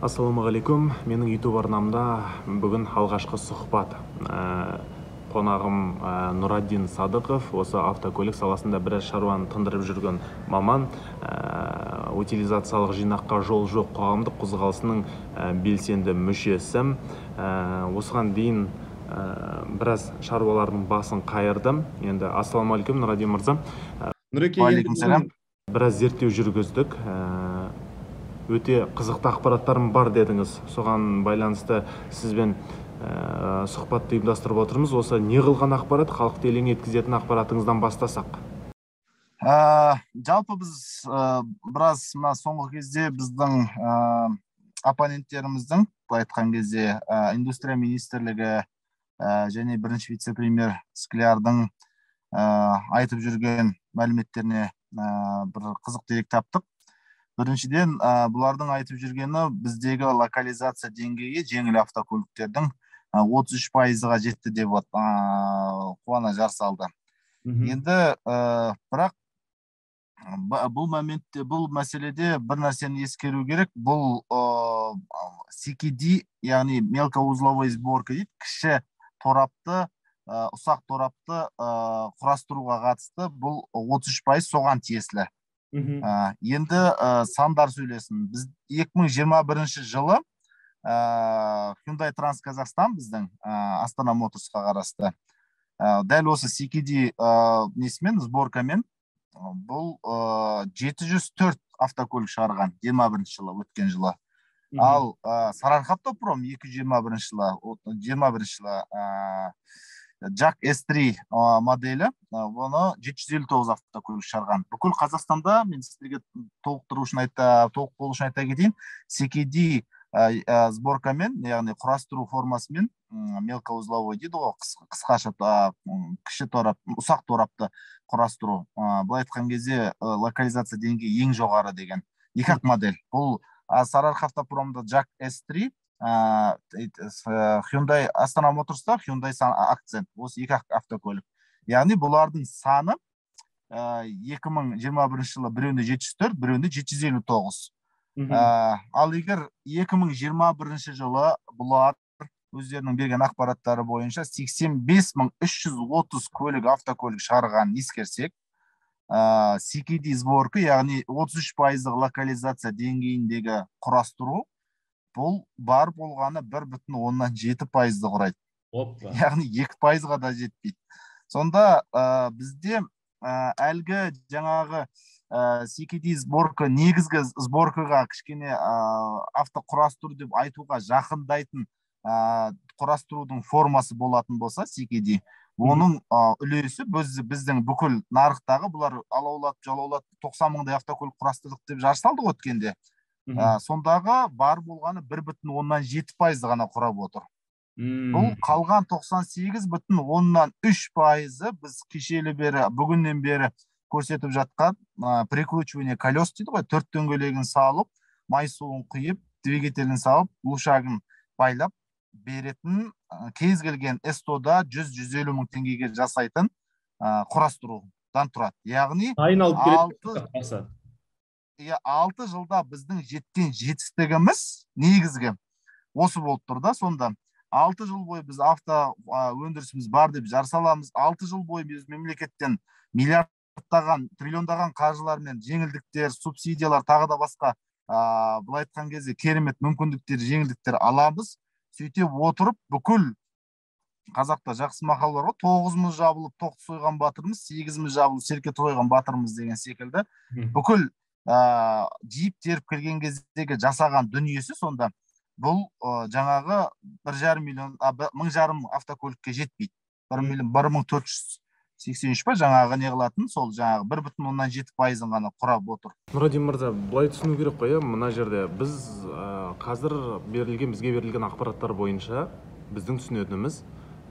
Ассалаумағалейкум, менің YouTube арнамда бүгін алғашқы сұхбат. Қонағым Нураддин Садықов, осы автокөлік саласында біраз шаруаны тындырып жүрген маман, утилизациялық жинаққа жол жоқ қоғамдық қозғалысының белсенді мүшесі. Осыған дейін біраз шаруалардың басын қайырдым. Енді ассалаумағалейкум, Нураддин мырза. Уалейкум салам. Біраз зерттеу жүргіздік. Өте қызықты ақпараттарым бар дедіңіз. Соған байланысты сізбен сұхбатты ұйымдастырып отырмыз. Осы не қылған ақпарат, халықты елең еткізетін ақпаратыңыздан бастасақ? Жалпы біз біраз соңғы кезде біздің оппоненттеріміздің, былай айтқан кезде, индустрия министрлігі және бірінші вице-премьер Склярдың айтып жүрген мәліметтеріне бір қызық дерек таптық. Біріншіден, бұлардың айтып жүргені біздегі локализация деңгейі жеңіл автокөліктердің 33%-ға жетті деп қуана жар салды. Енді бірақ бұл мәселеде бір нәрсені ескеру керек. Бұл CKD, яғни мелкоузловой сборка дейді, кіші торапты, ұсақ торапты құрастыруға қатысты. Бұл 33% соған тиесілі. Енді сандар сөйлесін. Біз 2021 жылы Hyundai Trans-Казахстан біздің Астана Моторсқа қарасты. Дәл осы CKD несімен, сборкамен бұл 704 автокөлік шығарған 21 жылы, өткен жылы. Ал Сарыарқа Автопром 2021 жылы JAC S3 моделі, оны 759 автокөлік шығарған. Бүкіл Қазақстанда, мен сіздерге толық болу үшін айта кетейін, CKD сборкамен, яғни құрастыру формасымен, мелкоузловой дейді ғой, қысқаша кіші торап, ұсақ торапты құрастыру. Былай айтқан кезде локализация деңгейі ең жоғары деген екі-ақ модель. Бұл Сарыарқа Автопромда JAC S3, Hyundai Астана Моторста Hyundai Акцент, осы екі-ақ автокөлік. Яғни бұлардың саны 2021 жылы біреуінде 704, біреуінде 759. Ал егер 2021 жылы бұлар өздерінің берген ақпараттары бойынша 85.330 автокөлік шығарған ескерсек, CKD сборка, яғни 33% локализация деңгейіндегі құрастыру, бұл бар болғаны 1,7%-ды құрайды. Яғни 2%-ға да жетпейді. Сонда бізде әлгі жаңағы CKD сборка, негізгі сборкаға кішкене автоқұрастыру деп айтуға жақындайтын құрастырудың формасы болатын болса, CKD, оның үлесі біздің бүкіл нарықтағы бұлар жалаулатып 90 мыңдай автокөлік құрастырдық деп жарысталды өткенде. Сондағы бар болғаны 1,7% ғана құрап отыр. Бұл қалған 98,3%-ы біз кешелі бері, бүгіннен бері көрсетіп жатқан прикручивание колес дейді ғой, 4 дөңгелегін салып, май суын құйып, двигателін салып, лушагын байлап беретін кез келген S100-да 100-150 мың теңгеге жасайтын құрастырудан тұрады. Яғни 6 жылда біздің жеткен жетістігіміз негізгі осы болып тұр да. Сонда 6 жыл бойы біз авто өндірісіміз бар деп жарсаламыз. 6 жыл бойы біз мемлекеттен миллиардтаған, триллиондаған қаржылармен жеңілдіктер, субсидиялар, тағы да басқа былай айтқан кезде керемет мүмкіндіктер, жеңілдіктер аламыз. Сөйтіп отырып, бүкіл қазақта жақсы мақал бар ғой, 9-мыз жабылып, тоқты сойған батырмыз, 8-міз жабылып, серке тойған батырмыз деген секілді. Бүкіл жиіп теріп келген кездегі жасаған дүниесі, сонда бұл жаңағы 1,5 миллион, 1,5 мың автокөлікке жетпейді. 1,483 па жаңағы не қылатын, сол жаңағы 1,7%-ын ғана құрап отыр. Нураддин мырза, былай түсіну керек қой, мына жерде біз қазір бізге берілген ақпараттар бойынша біздің түсінетініміз,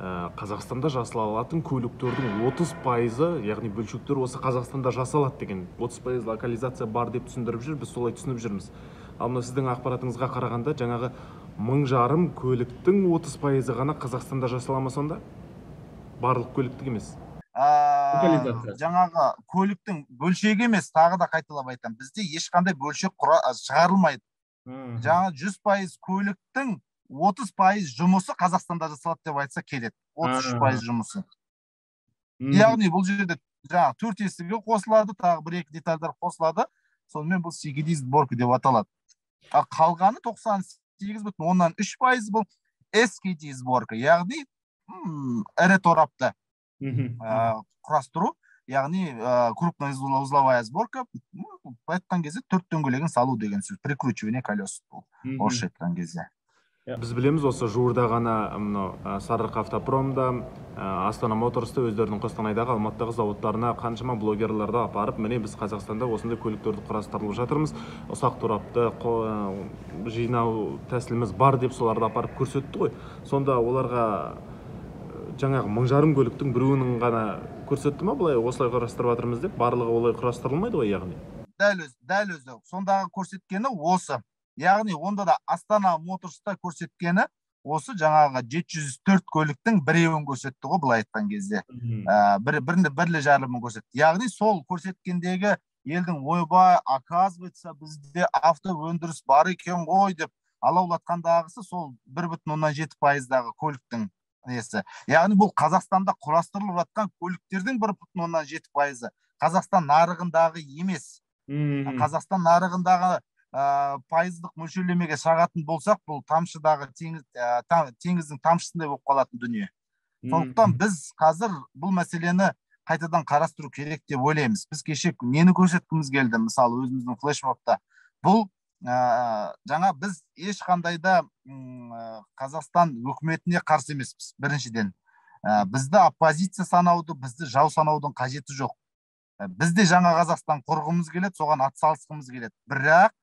Қазақстанда жасалатын көліктердің 30%, яғни бөлшектер осы Қазақстанда жасалады деген, 30% локализация бар деп түсіндіріп жүр, біз солай түсініп жүрміз. Ал мына сіздің ақпаратыңызға қарағанда, жаңағы 1,5 көліктің 30%-ы ғана Қазақстанда жасалама сонда? Барлық көліктік емес. Жаңағы көліктің бөлшегі емес, тағы да қайталап айтам, бізде ешқандай бөлшек шығарылмайды. жаңа 100% көліктің 30% жұмысы Қазақстанда жасалады деп айтса келеді. 33% жұмысы. Яғни бұл жерде жаңа 4 есігі қосылады, тағы 1-2 детальдар қосылады. Сонымен бұл CKD сборка деп аталады. Ал қалғаны 98,3% бұл SKD сборка, яғни ірі торапты құрастыру, яғни крупная узловая сборка, айтқан кезде 4 дөңгелегін салу деген сөз, прикручивание колес бұл, орысша айтқан кезде. Біз білеміз, осы жуырда ғана Сарыарқа автопромда, Астана Моторсты өздерінің Қостанайдағы, Алматыдағы зауыттарына қаншама блогерларды апарып, міне біз Қазақстанда осындай көліктерді құрастырып жатырмыз, ұсақ торапты жинау тәсіліміз бар деп соларды апарып көрсетті ғой. Сонда оларға жаңағы 1000 көліктің біреуінің ғана көрсетті ма, бұлай осылай құрастырып жатырмыз деп? Барлығы олай құрастырылмайды ғой, яғни. Дәл өзі. Сондағы көрсеткені осы. Яғни онда да Астана Моторста көрсеткені осы жаңағы 704 көліктің біреуін көрсетті ғой, былай айтқан кезде. Бірлі жарымын көрсетті. Яғни сол көрсеткендегі елдің ойбай, оказывается, бізде авто өндіріс бар екен ғой деп алаулатқандағысы сол 1,7%-дағы көліктің несі. Яғни бұл Қазақстанда құрастырылып жатқан көліктердің 1,7%. Қазақстан нарығындағы емес. Қазақстан нарығындағы пайыздық мөлшерлемеге шағатын болсақ, бұл тамшыдағы теңіздің тамшысындай болып қалатын дүние. Сондықтан біз қазір бұл мәселені қайтадан қарастыру керек деп ойлаймыз. Біз кеше нені көрсеткіміз келді, мысалы өзіміздің флешмобта. Бұл жаңа біз ешқандайда Қазақстан өкіметіне қарсы емеспіз, біріншіден. Бізді оппозиция санауды, бізді жау санаудың қажеті жоқ. Бізде жаңа Қазақстан құрғымыз келеді, соған атсалысқымыз келеді. Бірақ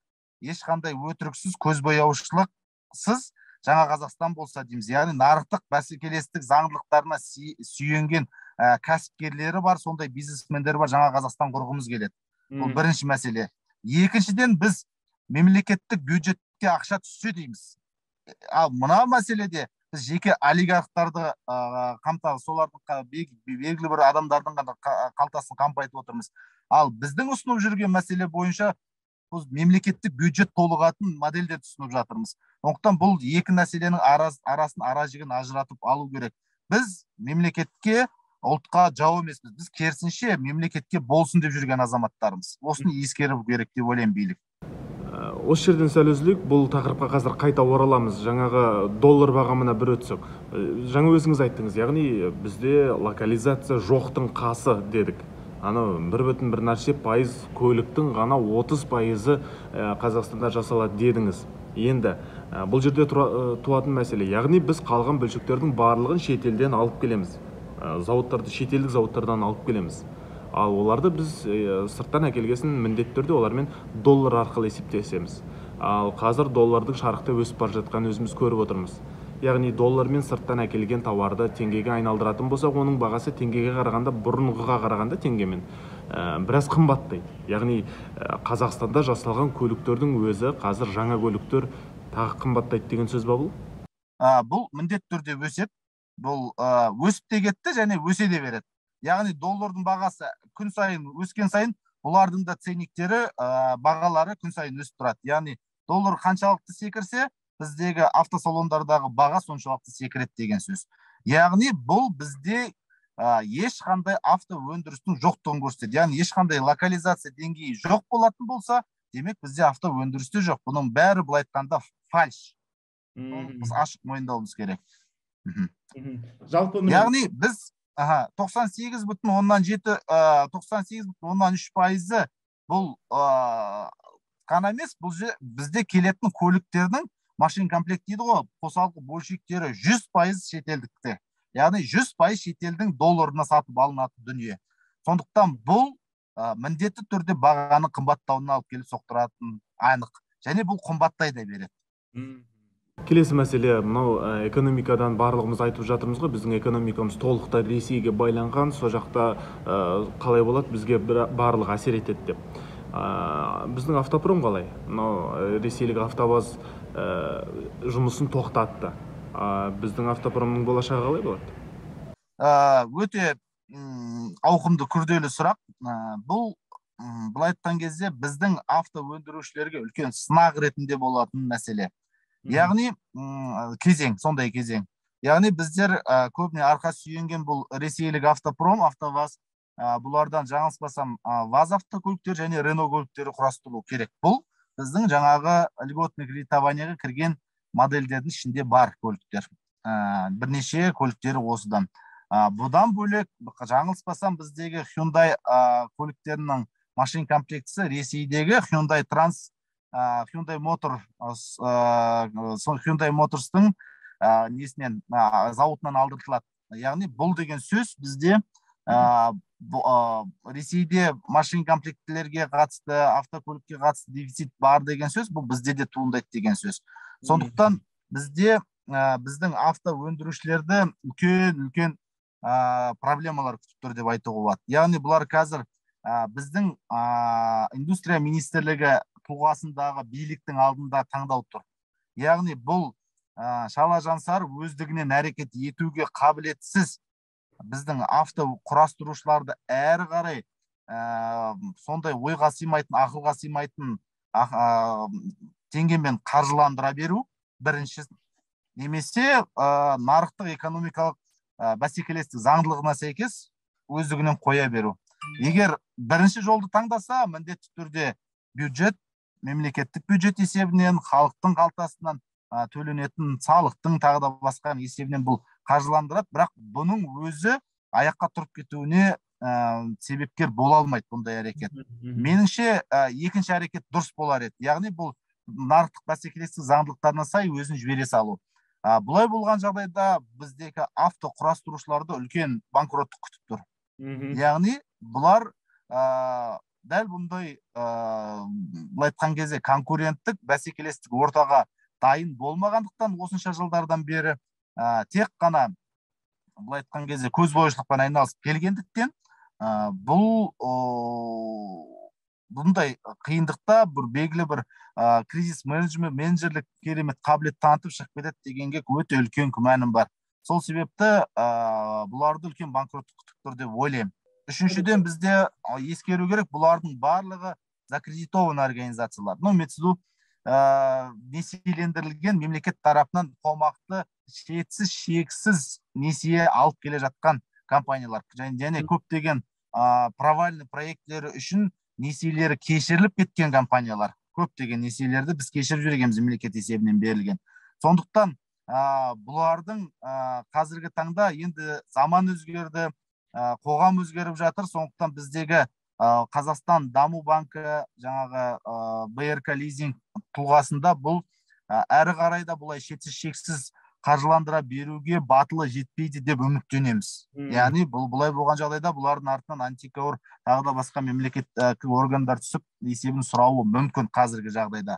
ешқандай өтіріксіз, көзбояушылықсыз жаңа Қазақстан болса дейміз. Яғни нарықтық бәсекелестік заңдылықтарына сүйенген кәсіпкерлері бар, сондай бизнесмендер бар, жаңа Қазақстан құрғымыз келеді. Бұл бірінші мәселе. Екіншіден біз мемлекеттік бюджетке ақша түссе дейміз. Ал мына мәселеде біз жеке олигархтарды қамтамасыз, солардың белгілі бір адамдардың қалтасын қампайтып отырмыз. Ал біздің ұсынып жүрген мәселе бойынша біз мемлекеттік бюджет толығатын модельдерді ұсынып жатырмыз. Сондықтан бұл екі мәселенің ара жігін ажыратып алу керек. Біз мемлекетке, ұлтқа жау емеспіз. Біз керісінше мемлекетке болсын деп жүрген азаматтарымыз. Осыны ескеру керек деп ойлаймын билік. Осы жерден сәл үзілейік, бұл тақырыпқа қазір қайта ораламыз. Жаңағы доллар бағамына бір өтсек. Жаңа өзіңіз айттыңыз, яғни бізде локализация жоқтың қасы дедік. Аны 1,1% көліктің ғана 30% Қазақстанда жасалады дедіңіз. Енді бұл жерде туатын мәселе, яғни біз қалған бөлшектердің барлығын шетелден алып келеміз. Зауыттарды шетелдік зауыттардан алып келеміз. Ал оларды біз сырттан әкелгесін міндетті түрде олармен доллар арқылы есептесеміз. Ал қазір доллардың шарықта өсіп бара жатқанын өзіміз көріп отырмыз. Яғни доллармен сырттан әкелген тауарды теңгеге айналдыратын болсақ, оның бағасы теңгеге қарағанда, бұрынғыға қарағанда теңгемен біраз қымбаттайды. Яғни Қазақстанда жасалған көліктердің өзі қазір жаңа көліктер тағы қымбаттайды деген сөз ба бұл? Бұл міндетті түрде өседі. Бұл өсіп те кетті және өсе де береді. Яғни доллардың бағасы күн сайын өскен сайын, бұлардың да ценниктері, бағалары күн сайын өсіп тұрады. Яғни доллар қаншалықты секірсе, біздегі автосалондардағы баға соншалықты секіреді деген сөз. Яғни бұл бізде ешқандай авто өндірістің жоқтығын көрсетеді. Яғни ешқандай локализация деңгейі жоқ болатын болса, демек бізде авто өндірісте жоқ. Бұның бәрі былай айтқанда фальш. Біз ашық мойындауымыз керек. Яғни біз 98,3% бұл қана емес, бізде келетін көліктердің машин комплект дейді ғой, қосалқы бөлшектері 100% шетелдікте. Яғни 100% шетелдің долларына сатып алынатын дүние. Сондықтан бұл міндетті түрде бағаны қымбаттауына алып келіп соқтыратын анық. Және бұл қымбаттай да береді. Келесі мәселе, мынау экономикадан барлығымыз айтып жатырмыз ғой, біздің экономикамыз толықтай Ресейге байланған, со жақта қалай болады, бізге барлығы әсер етеді деп. Біздің автопром қалай? Мынау ресейлік автобаз жұмысын тоқтатты. Біздің автопромның болашағы қалай болады? Өте ауқымды күрделі сұрақ. Бұл былай айтқан кезде біздің авто өндірушілерге үлкен сынақ ретінде болатын мәселе. Яғни кезең, сондай кезең. Яғни біздер көбіне арқа сүйенген бұл ресейлік автопром, автоваз, бұлардан жаңылыспасам ВАЗ автокөліктер және Рено көліктері құрастырылу керек. Бұл біздің жаңағы льготный кредитованияға кірген модельдердің ішінде бар көліктер. Бірнеше көліктері осыдан. Бұдан бөлек жаңылыспасам біздегі Hyundai көліктерінің машин комплектісі Ресейдегі Hyundai Motors'тың несінен зауытынан алдыртылады. Яғни бұл деген сөз бізде Ресейде машин комплектілерге қатысты, автокөлікке қатысты дефицит бар деген сөз, бұл бізде де туындайды деген сөз. Сондықтан бізде біздің авто өндірушілерді үлкен проблемалар күтіп тұр деп айтуға болады. Яғни бұлар қазір біздің индустрия министрлігі тұлғасындағы биліктің алдында таңдау тұр. Яғни бұл шала жансар өздігінен әрекет етуге қабілетсіз біздің авто құрастырушыларды әрі қарай сондай ойға сыймайтын, ақылға сыймайтын теңгемен қаржыландыра беру бірінші, немесе нарықтық экономикалық бәсекелестік заңдылығына сәйкес өздігінен қоя беру. Егер бірінші жолды таңдаса, міндетті түрде бюджет, мемлекеттік бюджет есебінен, халықтың қалтасынан төленетін салықтың тағы да басқа есебінен бұл қаржыландырады, бірақ бұның өзі аяққа тұрып кетуіне себепкер бола алмайды бұндай әрекет. Меніңше екінші әрекет дұрыс болар еді. Яғни бұл нарықтық бәсекелестік заңдылықтарына сай өзін жібере салу. Бұлай болған жағдайда біздегі авто құрастырушыларды үлкен банкроттық күтіп тұр. Яғни бұлар дәл бұндай былай айтқан кезде конкуренттік бәсекелестік ортаға дайын болмағандықтан осынша жылдардан бері тек қана былай айтқан кезде көзбояушылықпен айналысып келгендіктен бұндай қиындықта бір белгілі бір кризис менеджерлік керемет қабілет танытып шығып кетеді дегенге өте үлкен күмәнім бар. Сол себепті бұларды үлкен банкроттық күтіп тұр деп ойлаймын. Үшіншіден бізде ескеру керек, бұлардың барлығы закредитованный организациялар. Несиелендірілген мемлекет тарапынан қомақты шексіз несие алып келе жатқан компаниялар. Және көптеген провальный проекттері үшін несиелері кешіріліп кеткен компаниялар. Көптеген несиелерді біз кешіріп жүргенбіз мемлекет есебінен берілген. Сондықтан бұлардың қазіргі таңда енді заман өзгерді, қоғам өзгеріп жатыр. Сондықтан біздегі Қазақстан Даму банкі, жаңағы БРК лизинг тұлғасында бұл әрі қарайда бұлай шексіз қаржыландыра беруге батылы жетпейді деп үміттенеміз. Яғни бұлай болған жағдайда бұлардың артынан антикор тағы да басқа мемлекеттік органдар түсіп есебін сұрауы мүмкін қазіргі жағдайда.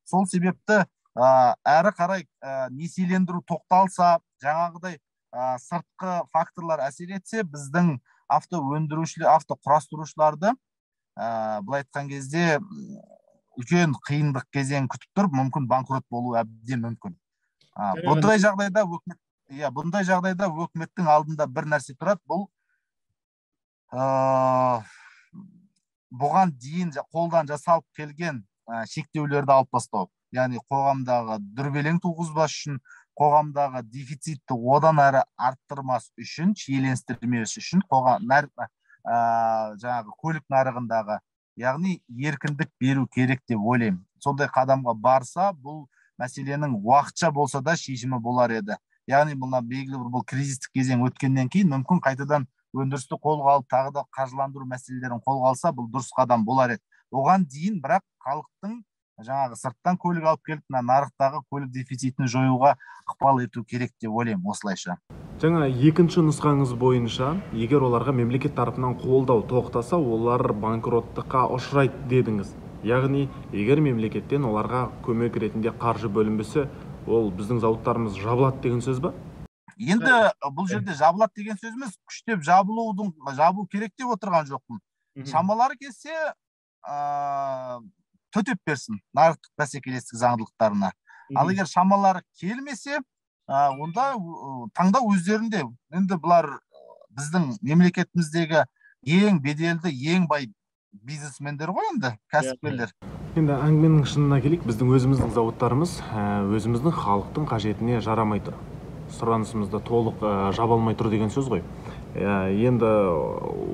Сол себепті әрі қарай несиелендіру тоқталса, жаңағыдай сыртқы факторлар әсер етсе, біздің авто өндірушілер, авто құрастырушыларды былай айтқан кезде үлкен қиындық кезең күтіп тұр, мүмкін банкрот болу әбден мүмкін. Бұндай жағдайда өкіметтің алдында бір нәрсе тұрады, бұл бұған дейін қолдан жасалып келген шектеулерді алып тастау. Яғни қоғамдағы дүрбелең туғызбас үшін, қоғамдағы дефицитті одан әрі арттырмас үшін, шиеленістірмес үшін, жаңағы көлік нарығындағы, яғни еркіндік беру керек деп ойлаймын. Сондай қадамға барса, бұл мәселенің уақытша болса да шешімі болар еді. Яғни белгілі бір кризистік кезең өткеннен кейін мүмкін қайтадан өндірісті қолға алып, тағы да қаржыландыру мәселелерін қолға алса, бұл дұрыс қадам болар еді. Оған дейін бірақ халықтың жаңағы сырттан көлік алып келіп, нарықтағы көлік дефицитін жоюға ықпал ету керек деп ойлаймын осылайша. Жаңа екінші нұсқаңыз бойынша, егер оларға мемлекет тарапынан қолдау тоқтаса, олар банкроттыққа ұшырайды дедіңіз. Яғни, егер мемлекеттен оларға көмек ретінде қаржы бөлінбесе, ол біздің зауыттарымыз жабылады деген сөз ба? Енді бұл жерде жабылады деген сөзіміз күштеп жабу керек деп отырған жоқпын. Шамалары келсе, төтеп берсін нарықтық бәсекелестік заңдылықтарына. Ал егер шамалары келмесе, онда таңдау өздерінде. Енді бұлар біздің мемлекетіміздегі ең беделді, ең бай бизнесмендер ғой енді, кәсіпкерлер. Енді әңгіменің шынына келейік, біздің өзіміздің зауыттарымыз өзіміздің халықтың қажетіне жарамай тұр. Сұранысымызды толық жаба алмай тұр деген сөз ғой. Енді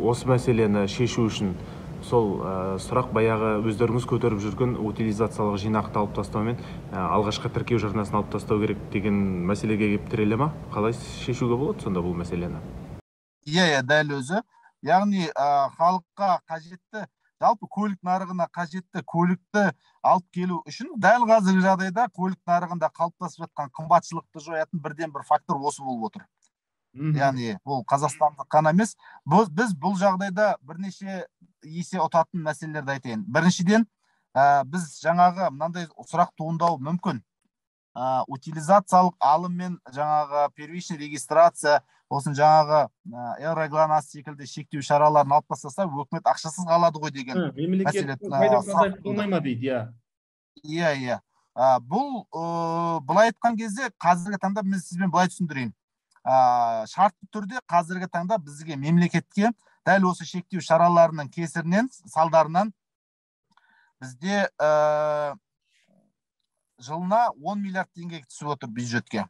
осы мәселені шешу үшін сол сұрақ баяғы өздеріңіз көтеріп жүрген утилизациялық жинақты алып тастаумен алғашқы тіркеу жарнасын алып тастау керек деген мәселеге келіп тіреле ма? Қалай шешуге болады сонда бұл мәселені? Иә, дәл өзі. Яғни халыққа қажетті, жалпы көлік нарығына қажетті көлікті алып келу үшін дәл қазіргі жағдайда көлік нарығында қалыптасып жатқан қымбатшылықты жоятын бірден бір фактор осы болып отыр. Яғни бұл қазақстандық қана емес, біз бұл жағдайда бірнеше есе ұтатын мәселелерді айтайын. Біріншіден, біз жаңағы мынандай сұрақ туындауы мүмкін. Утилизациялық алым мен жаңағы первичный регистрация, осын жаңағы Евроглонасс секілді шектеу шараларын алып тастаса, өкімет ақшасыз қалады ғой деген мәселе. Болмай ма дейді, иә. Иә. Бұл былай айтқан кезде қазіргі таңда мен сізбен былай түсіндірейін. Шартты түрде қазіргі таңда бізге мемлекетке дәл осы шектеу шараларының кесірінен, салдарынан бізде жылына 10 миллиард теңге түсіп отыр бюджетке.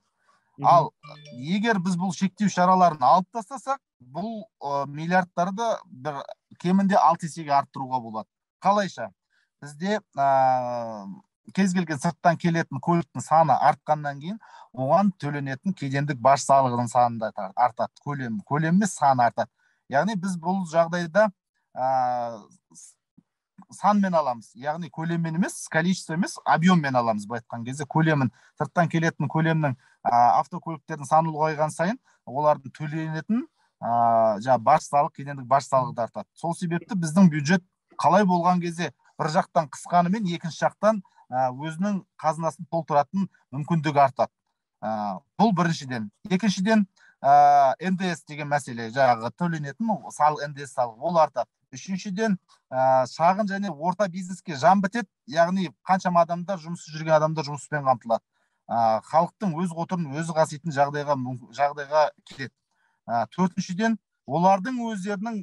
Ал егер біз бұл шектеу шараларын алып тастасақ, бұл миллиардтарды бір кемінде 6 есеге арттыруға болады. Қалайша? Бізде кез келген сырттан келетін көліктің саны артқаннан кейін, оған төленетін кедендік баж салығының саны да артады. Көлем емес, саны артады. Яғни біз бұл жағдайда санмен аламыз. Яғни көлеммен емес, количество емес, объеммен аламыз. Былай айтқан кезде көлемін, сырттан келетін көлемнің автокөліктердің саны ұлғайған сайын, олардың төленетін баж салық, кедендік баж салығы да артады. Сол себепті біздің бюджет қалай болған кезде бір жақтан қысқанымен, екінші жақтан өзінің қазынасын толтыратын мүмкіндігі артады. Бұл біріншіден. Екіншіден, НДС деген мәселе, жаңағы төленетін салық, НДС салығы, ол артады. Үшіншіден, шағын және орта бизнеске жан бітеді, яғни қаншама адамдар, жұмыссыз жүрген адамдар жұмыспен қамтылады. Халықтың өз отырын өзі қаситын жағдайға келеді. Төртіншіден, олардың өздерінің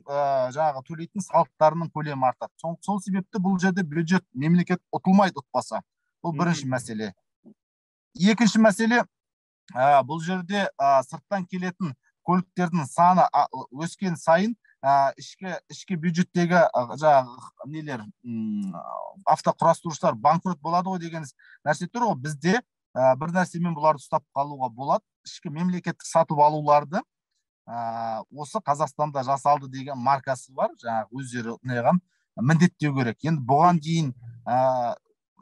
жаңағы төлейтін салықтарының көлемі артады. Сол себепті бұл жерде бюджет, мемлекет ұтылмайды, ұтпаса. Бұл бірінші мәселе. Екінші мәселе, бұл жерде сырттан келетін көліктердің саны өскен сайын ішкі бюджеттегі нелер, автоқұрастырушылар банкрот болады ғой деген нәрсе тұр ғой. Бізде бір нәрсемен бұларды ұстап қалуға болады. Ішкі мемлекеттік сатып алуларды осы Қазақстанда жасалды деген маркасы бар, жаңағы өздері неған міндеттеу керек. Енді бұған дейін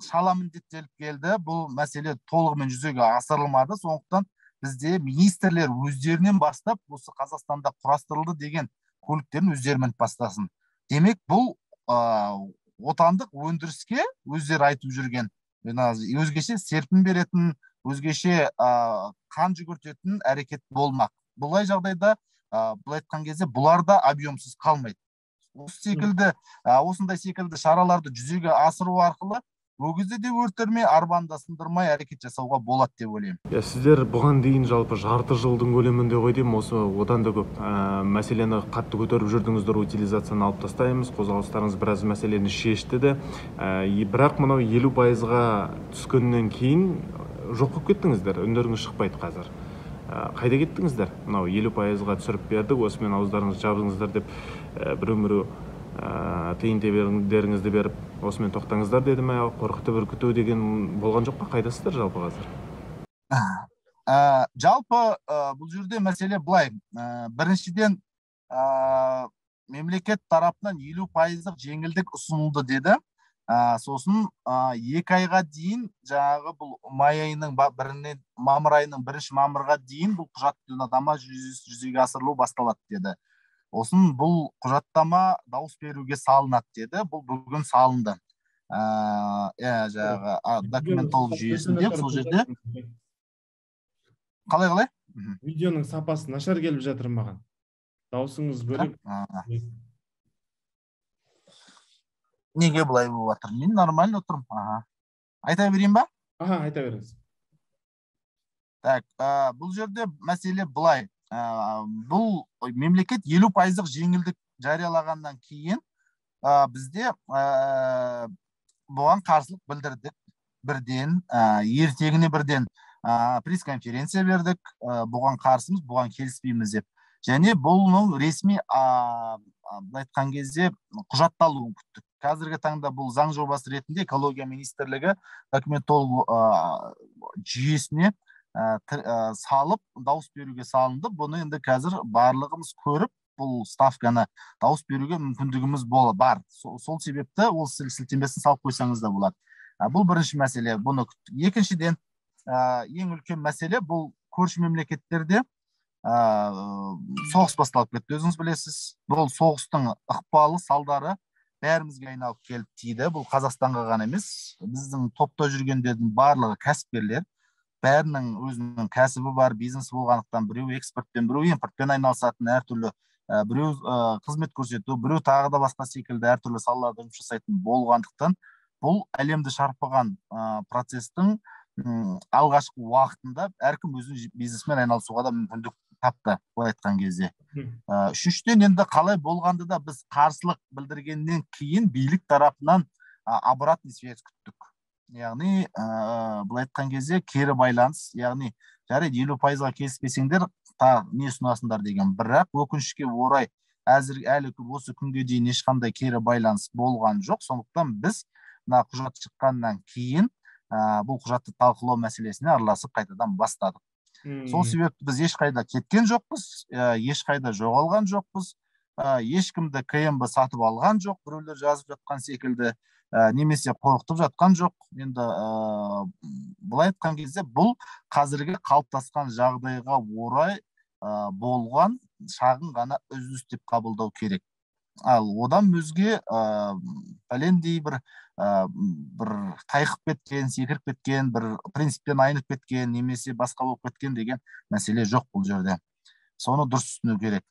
шала міндеттеліп келді, бұл мәселе толығымен жүзеге асырылмады. Сондықтан бізде министрлер өздерінен бастап осы Қазақстанда құрастырылды деген көліктерін өздері мініп бастасын. Демек, бұл отандық өндіріске өздері айтып жүрген, өзгеше серпін беретін, өзгеше қан жүгіртетін әрекет болмақ. Бұлай жағдайда, бұлай айтқан кезде, бұлар да объемсыз қалмайды. Осындай секілді шараларды жүзеге асыру арқылы өгізді де өртірмей, арбаны сындырмай әрекет жасауға болады деп ойлаймын. Сіздер бұған дейін жалпы жарты жылдың көлемінде ғой деймін, осы одан да көп мәселені қатты көтеріп жүрдіңіздер, утилизацияны алып тастаймыз, қозғалыстарыңыз біраз мәселені шешті де. Бірақ мынау 50%-ға түскеннен кейін жоқ болып кеттіңіздер, үндеріңіз шықпайды қазір. Қайда кеттіңіздер? Мынау 50%-ға түсіріп бердік, осымен ауыздарыңызды жабыңыздар деп біреу тиын теберіңізді беріп, осымен тоқтаңыздар деді ме, қорқытып үркіту деген болған жоқ па? Қайдасыздар жалпы қазір? Жалпы бұл жерде мәселе былай. Біріншіден, мемлекет тарапынан 50%-ық жеңілдік ұсынылды деді. Сосын 2 айға дейін, жаңағы бұл май айының бірінен, мамыр айының 1 мамырға дейін бұл құжаттама жүзеге асырылу басталады деді. Осын бұл құжаттама дауыс беруге салынады деді. Бұл бүгін салынды. Жаңағы документолог жүйесінде, сол жерде. Қалай? Видеоның сапасы нашар келіп жатыр маған. Дауысыңыз бөлек. Неге бұлай болып жатыр? Мен нормально отырмын. Айта берейін ба? Айта беріңіз. Так, бұл жерде мәселе бұлай. Бұл мемлекет 50%-ық жеңілдік жариялағаннан кейін бізде бұған қарсылық білдірдік. Бірден ертеңіне бірден пресс-конференция бердік, бұған қарсымыз, бұған келіспейміз деп. Және бұның ресми былай айтқан кезде құжатталуын күттік. Қазіргі таңда бұл заң жобасы ретінде экология министрлігі документолог жүйесіне салып, дауыс беруге салынды. Бұны енді қазір барлығымыз көріп, бұл ставканы дауыс беруге мүмкіндігіміз бар. Сол себепті ол сілтемесін салып қойсаңыз да болады. Бұл бірінші мәселе, бұны күттік. Екіншіден, ең үлкен мәселе, бұл көрші мемлекеттерде соғыс басталып кетті, өзіңіз білесіз. Бұл соғыстың ықпалы, салдары бәрімізге айналып келіп тиді. Бұл Қазақстанға ғана емес, біздің топта жүргендердің барлығы кәсіпкерлер, бәрінің өзінің кәсібі бар, бизнесі болғандықтан, біреу экспортпен, біреу импортпен айналысатын, әртүрлі, біреу қызмет көрсету, біреу тағы да басқа секілді әртүрлі салаларда жұмыс жасайтын болғандықтан, бұл әлемді шарпыған процестің алғашқы уақытында әркім өзінің бизнесмен айналысуға да мүмкіндік тапты, былай айтқан кезде. Үшіншіден, енді қалай болғанды да біз қарсылық білдіргеннен кейін билік тарапынан обратный связь күттік. Яғни, былай айтқан кезде кері байланыс, яғни жарайды 50%-ға келіспесеңдер, не ұсынасыңдар деген. Бірақ өкінішке орай әлі осы күнге дейін ешқандай кері байланыс болған жоқ. Сондықтан біз құжат шыққаннан кейін бұл құжатты талқылау мәселесіне араласып қайтадан бастадық. Сол себепті біз ешқайда кеткен жоқпыз, ешқайда жоғалған жоқпыз, ешкімді КМБ сатып алған жоқ, біреулер жазып жатқан секілді, немесе қорқытып жатқан жоқ. Енді былай айтқан кезде бұл қазіргі қалыптасқан жағдайға орай болған шағын ғана үзіліс деп қабылдау керек. Ал одан өзге пәлендей бір тайқып кеткен, секіріп кеткен, бір принциптен айнып кеткен, немесе басқа болып кеткен деген мәселе жоқ бұл жерде. Соны дұрыс түсіну керек.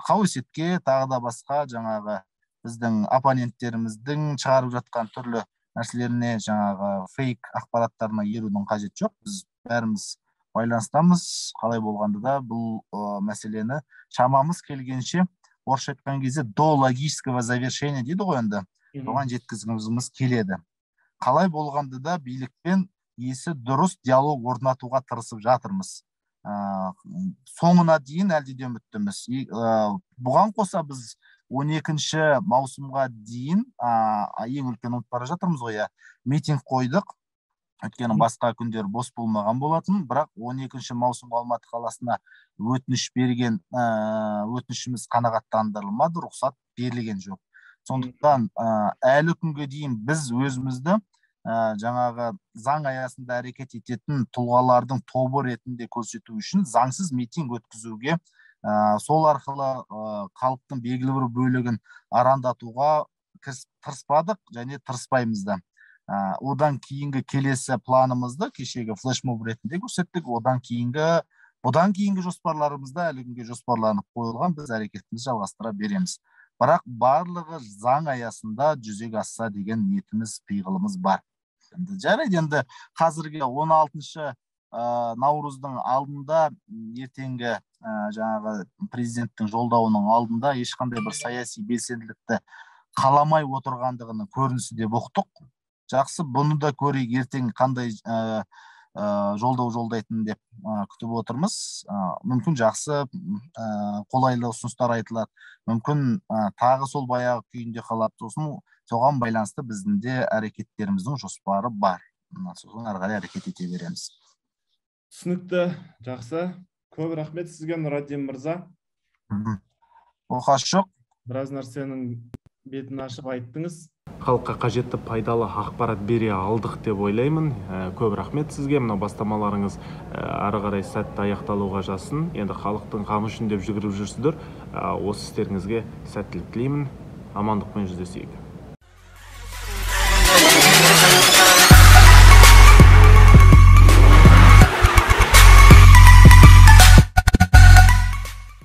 Қауесетке, тағы да басқа жаңағы біздің оппоненттеріміздің шығарып жатқан түрлі нәрселеріне, жаңағы фейк ақпараттарына ерудің қажет жоқ. Біз бәріміз байланыстамыз. Қалай болғанда да бұл мәселені шамамыз келгенше, орысша айтқан кезде до логического завершения дейді ғой енді. Оған жеткізгіміз келеді. Қалай болғанда да билікпен есі дұрыс диалог орнатуға тырысып жатырмыз. Соңына дейін әлде де үміттіміз. Бұған қоса біз 12 маусымға дейін ең үлкен ұмытып бара жатырмыз ғой, митинг қойдық. Өйткені басқа күндер бос болмаған болатын, бірақ 12 маусымға Алматы қаласына өтініш берген, өтінішіміз қанағаттандырылмады, рұқсат берілген жоқ. Сондықтан әлі күнге дейін біз өзімізді жаңағы заң аясында әрекет ететін тұлғалардың тобы ретінде көрсету үшін заңсыз митинг өткізуге, сол арқылы халықтың белгілі бір бөлігін арандатуға тырыспадық және тырыспаймыз да. Одан кейінгі келесі планымызды кешегі флешмоб ретінде көрсеттік. Бұдан кейінгі жоспарларымызда әлі күнге жоспарланып қойылған, біз әрекетімізді жалғастыра береміз. Бірақ барлығы заң аясында жүзеге асса деген ниетіміз, пиғылымыз бар. Жарайды, енді қазіргі 16 наурыздың алдында, ертеңгі жаңағы президенттің жолдауының алдында ешқандай бір саяси белсенділікті қаламай отырғандығының көрінісі де бұқтық. Жақсы, бұны да көрейік, ертең қандай жолдау жолдайтын деп күтіп отырмыз. Мүмкін жақсы қолайлы ұсыныстар айтылады. Мүмкін тағы сол баяғы күйінде қалады. Соған байланысты біздің де әрекеттеріміздің жоспары бар. Соған ары қарай әрекет ете береміз. Түсінікті, жақсы. Көп рахмет сізге, Нұраддин мырза. Оқасы жоқ. Біраз нәрсенің бетін ашып айттыңыз. Халыққа қажетті пайдалы ақпарат бере алдық деп ойлаймын. Көп рахмет сізге. Мына бастамаларыңыз ары қарай сәтті аяқталуға жазсын. Енді халықтың қамы үшін деп жүгіріп жүрсіздер. Осы істеріңізге сәттілік тілеймін. Амандықпен жүздесейік.